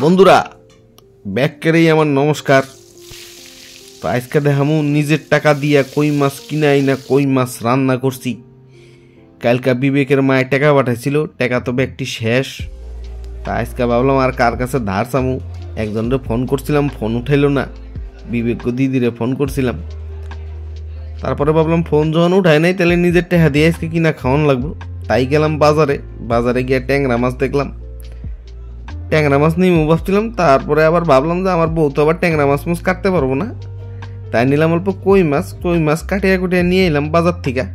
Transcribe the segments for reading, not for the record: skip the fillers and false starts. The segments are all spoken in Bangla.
বন্ধুরা ব্যাককেরেই আমার নমস্কার। তো আজকে দেখামু নিজের টাকা দিয়া কই মাছ কিনাই না কই মাছ রান্না করছি। কালকা বিবেকের মায়ের টাকা পাঠাইছিল, টাকা তো ব্যাগটি শেষ। তা আজকে ভাবলাম আর কার কাছে ধার চামু। একজনরে ফোন করছিলাম, ফোন উঠাইলো না। বিবেককে দিদিরে ফোন করছিলাম, তারপরে ভাবলাম ফোন যখন উঠায় নাই তাহলে নিজের টাকা দিয়ে আজকে কিনা খাওয়ান লাগবো। তাই গেলাম বাজারে গিয়ে ট্যাংরা মাছ দেখলাম। ট্যাংরা মাছ নিয়ে ভাবছিলাম, তারপরে আবার ভাবলাম যে আমার বউ তো আবার ট্যাংরা মাছ কাটতে পারবো না, তাই নিলাম অল্প কই মাছ কাটিয়া কুটিয়া নিয়ে এলাম বাজার থেকে।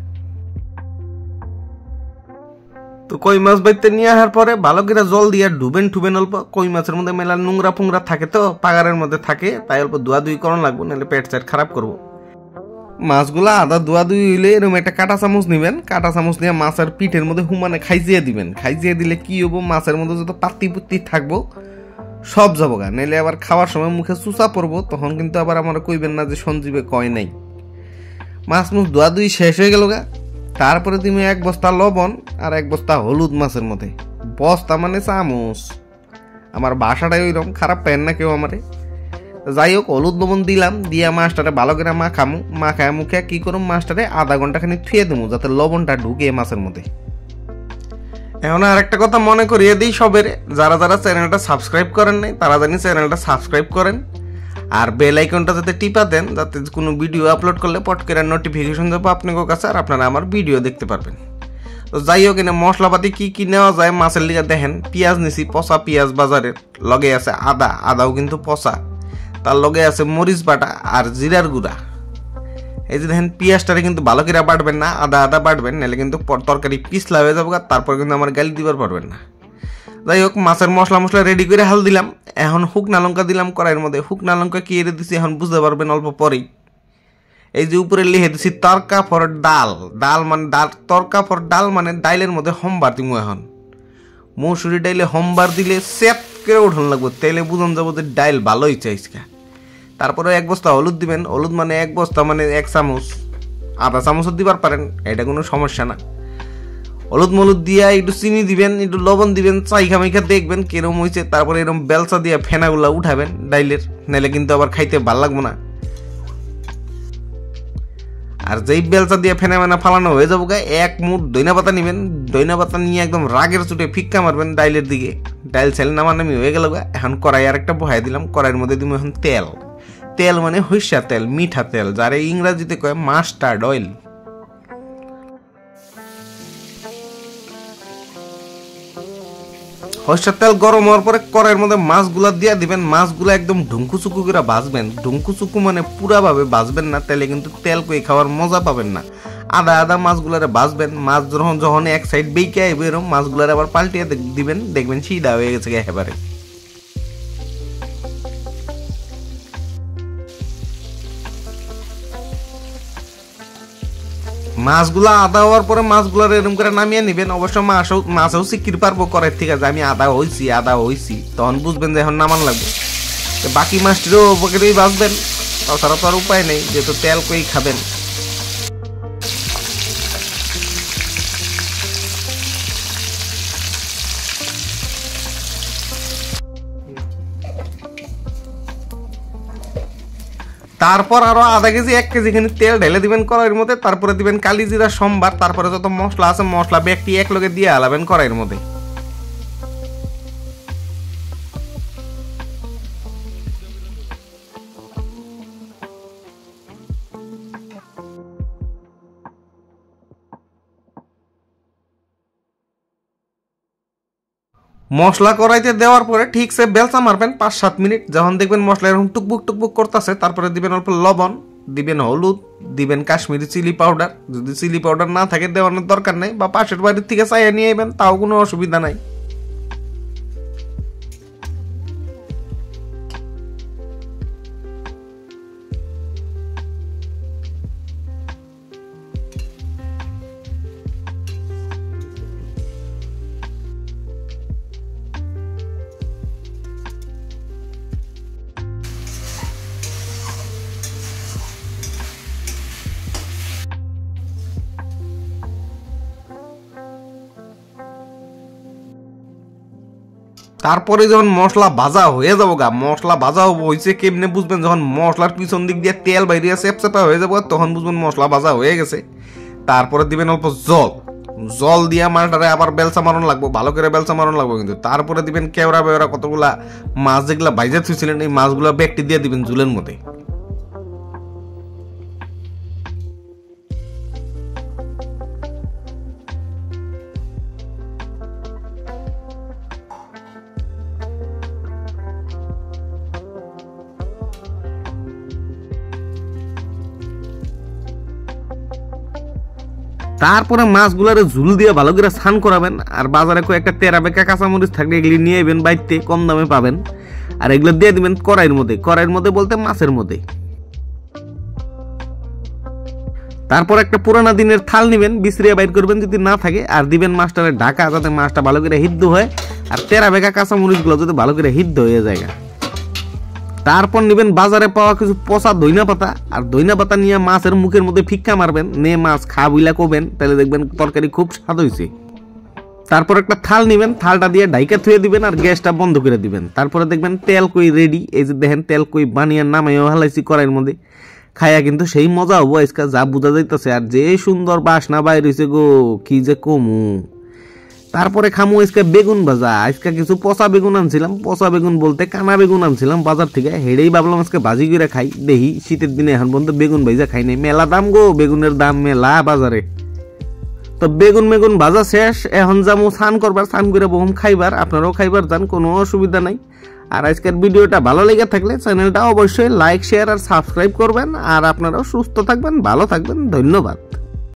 তো কই মাছ বাইতে নিয়ে আসার পরে ভালো করে জল দিয়ে ঠুবেন অল্প। কই মাছের মধ্যে মেলা নোংরা ফুংরা থাকে, তো পাগারের মধ্যে থাকে, তাই অল্প ধোয়া করন লাগবো, নাহলে পেট চেট খারাপ করবো। মাছগুলা আদা ধোয়া হইলে এরকম একটা কাঁটা চামচ নিবেন। কাঁটা চামচ নিয়ে মাছের পিঠের মধ্যে হুমানে খাইজিয়ে দিবেন। খাইজিয়ে দিলে কি হবো, মাছের মধ্যে যত পাত্তি পুত্তি থাকবো সব যাবো গা, নাইলে আবার খাওয়ার সময় মুখে চুষা পড়বো, তখন কিন্তু আবার আমার কইবেন না যে সঞ্জীবে কয় নাই। মাছ ধোয়া শেষ হয়ে গেল গা। তারপরে তুমি এক বস্তা লবণ আর এক বস্তা হলুদ মাছের মধ্যে। বস্তা মানে চামচ, আমার বাসাটাই ওইরকম, খারাপ পায় না কেউ আমারে। যাই হোক, হলুদ লবণ দিলাম, দিয়া মাছটারে ভালো করে মাখায় মুখে কি করুম, মাছটারে আধা ঘন্টা খানি থুয়ে দেবো যাতে লবণটা ঢুকে মাছের মধ্যে। এখন আর একটা কথা মনে করিয়ে দিই সবের, যারা চ্যানেলটা সাবস্ক্রাইব করেন নাই তারা জানি চ্যানেলটা সাবস্ক্রাইব করেন, আর বেল আইকনটা যাতে টিপা দেন, যাতে কোনো ভিডিও আপলোড করলে পট করে নোটিফিকেশন যাবো আপনার কাছে, আর আপনারা আমার ভিডিও দেখতে পারবেন। তো যাই হোক, এনে মশলাপাতি কি নেওয়া যায় মাছের লিগে দেখেন। পেঁয়াজ নিছি, পচা পেঁয়াজ বাজারের, লগে আছে আদাও কিন্তু পচা, তার লগে আছে মরিচ বাটা আর জিরার গুঁড়া। এই যে দেখেন, পেঁয়াজটারে কিন্তু ভালো করে বাটবেন না, আদা বাটবেন, নাহলে কিন্তু তরকারি পিছলা হয়ে যাবো, তারপর কিন্তু আমার গালি দিবার পারবেন না। যাই হোক, মাছের মশলা রেডি করে হাল দিলাম। এখন শুকনা লঙ্কা দিলাম কড়াইয়ের মধ্যে। শুকনা লঙ্কা কি এড়ে দিছি এখন বুঝতে পারবেন অল্প পরেই। এই যে উপরে লিখে দিছি তরকা ফর ডাল মানে ডাইলের মধ্যে সম্বার দিমু। এখন মসুরি ডাইলে সম্বার দিলে সেট করে উঠান লাগবো, তাইলে বুঝন যাবো যে ডাইল ভালোই চাইছে। তারপরে এক বস্তা হলুদ দিবেন। হলুদ মানে এক বস্তা মানে এক চামচ, আধা চামচও দিবার পারেন, এটা কোনো সমস্যা না। হলুদ দিয়া একটু চিনি দিবেন, একটু লবণ দিবেন, চাইখা মাইখা দেখবেন কিরম হয়েছে। তারপরে এরকম বেলচা দিয়া ফেনাগুলা উঠাবেন ডাইলের, নাইলে কিন্তু আবার খাইতে ভাল লাগবো না। আর যেই বেলচা দিয়ে ফেনা ফালানো হয়ে যাবো, এক মুঠ দইনা পাতা নিবেন। দইনা পাতা নিয়ে একদম রাগের চুটে ফিক্কা মারবেন ডাইলের দিকে। ডাইল ছেলে নামানামি হয়ে গেল। এখন কড়াই আর একটা বহাই দিলাম। কড়াইয়ের মধ্যে দিব এখন তেল মানে সরিষা তেল, মিঠা তেল, যারা ইংরাজিতে কয় মাস্টার্ড অয়েল। সরিষার তেল গরম হওয়ার পরে কড়াইয়ের মধ্যে মাছগুলা দিয়ে দিবেন। মাছগুলা একদম ঢুঙ্কুচুকু করে ভাজবেন। ঢুঙ্কুচুকু মানে পুরাভাবে ভাজবেন না, তাহলে কিন্তু তেল কই খাওয়ার মজা পাবেন না। আদা মাছগুলারে ভাজবেন। মাছ যখন এক সাইড বেঁকে আইবে, এরকম মাছগুলারে আবার পাল্টিয়ে দিবেন, দেখবেন সিধা হয়ে গেছে একেবারে। মাছগুলা আদা হওয়ার পরে মাছগুলার এরকম করে নামিয়ে নিবেন। অবশ্য মাছও শিখির পারবো করার ঠিক আছে, আমি আদা হইছি তখন বুঝবেন যে এখন নামান লাগবে। বাকি মাছটিরও পকেটেই ভাজবেন, তাছাড়া তো আর উপায় নেই, যেহেতু তেল কই খাবেন। তারপর আরো আধা কেজি 1 কেজি খানি তেল ঢেলে দিবেন কড়াইয়ের মধ্যে। তারপরে দিবেন কালি জিরা সম্বার। তারপরে যত মশলা আছে মশলা ব্যাগটি এক লগে দিয়ে আলাবেন কড়াইয়ের মধ্যে। মশলা কড়াইতে দেওয়ার পরে ঠিকসে বেলচা মারবেন 5-7 মিনিট। যখন দেখবেন মশলা এরকম টুকবুক করতেছে, তারপরে দিবেন অল্প লবণ, দিবেন হলুদ, দিবেন কাশ্মীরি চিলি পাউডার। যদি চিলি পাউডার না থাকে দেওয়ানোর দরকার নেই, বা পাশের বাড়ির থেকে চাইয়ে নিয়ে আইবেন, তাও কোনো অসুবিধা নাই। তারপরে যখন মশলা ভাজা হয়ে যাবো গা, মশলা ভাজা হয়েছে কেমনে বুঝবেন, যখন মশলার পিছন দিক দিয়ে তেল বাইরে চেপচেপা হয়ে যাবো তখন বুঝবেন মশলা ভাজা হয়ে গেছে। তারপরে দিবেন অল্প জল দিয়া মাছটারে আবার বেলচা মারণ লাগবো, ভালো করে বেলচা মারণ লাগবো কিন্তু। তারপরে দিবেন কেওড়া বেওড়া কতগুলা মাছ যেগুলা ভাইজা থুইছিলেন এই মাছগুলা ব্যক্তি দিয়ে দিবেন ঝুলের মধ্যে। তারপরে মাছগুলারে ঝুল দিয়ে ভালো করে স্নান করাবেন। আর বাজারে কয়েকটা তেরা বেকা কাঁচামরিচ থাকলে এগুলি নিয়ে এবেন, বাইতে কম দামে পাবেন। আর এগুলো দিয়ে দিবেন কড়াইয়ের মধ্যে বলতে মাছের মধ্যে। তারপর একটা পুরানা দিনের থাল নিবেন, বিছরিয়া বাইর করবেন যদি না থাকে, আর দিবেন মাছটারে ঢাকা যাতে মাছটা ভালো করে সিদ্ধ হয় আর তেরা বেকা কাঁচামরিচগুলো যাতে ভালো করে সিদ্ধ হয়ে যায়। তারপর নিবেন বাজারে পাওয়া কিছু পচা দইনা পাতা, আর দইনা পাতা নিয়ে মাছের মুখের মধ্যে ফিক্কা মারবেন, নে মাছ খা বুইলা কবেন, তাহলে দেখবেন তরকারি খুব স্বাদ হয়েছে। তারপর একটা থাল নিবেন, থালটা দিয়ে ঢাইকা থুয়ে দিবেন আর গ্যাসটা বন্ধ করে দিবেন। তারপরে দেখবেন তেল কই রেডি, এই যে দেখেন তেল কই বানিয়ে নামাইও হালাইছি কড়াইয়ের মধ্যে। খাইয়া কিন্তু সেই মজা হবো আজকে যা বোঝা যাইতেছে, আর যে সুন্দর বাসনা বাইর হইছে গো, কি যে কমু। তারপরে খামু আজকে বেগুন ভাজা। আজকে কিছু পচা বেগুন আনছিলাম, পচা বেগুন বলতে কানা বেগুন আনছিলাম বাজার থেকে, হেড়েই ভাবলাম আজকে ভাজি করে খাই। দেখি শীতের দিনে এখন পর্যন্ত বেগুন ভাজা খাই নাই, মেলা দাম গো, বেগুনের দাম মেলা বাজারে। তো বেগুন ভাজা শেষ, এখন যাবো স্নান করবার, স্নান করে বহুম খাইবার, আপনারাও খাইবার যান, কোনো অসুবিধা নাই। আর আজকের ভিডিওটা ভালো লেগে থাকলে চ্যানেলটা অবশ্যই লাইক শেয়ার আর সাবস্ক্রাইব করবেন। আর আপনারাও সুস্থ থাকবেন, ভালো থাকবেন, ধন্যবাদ।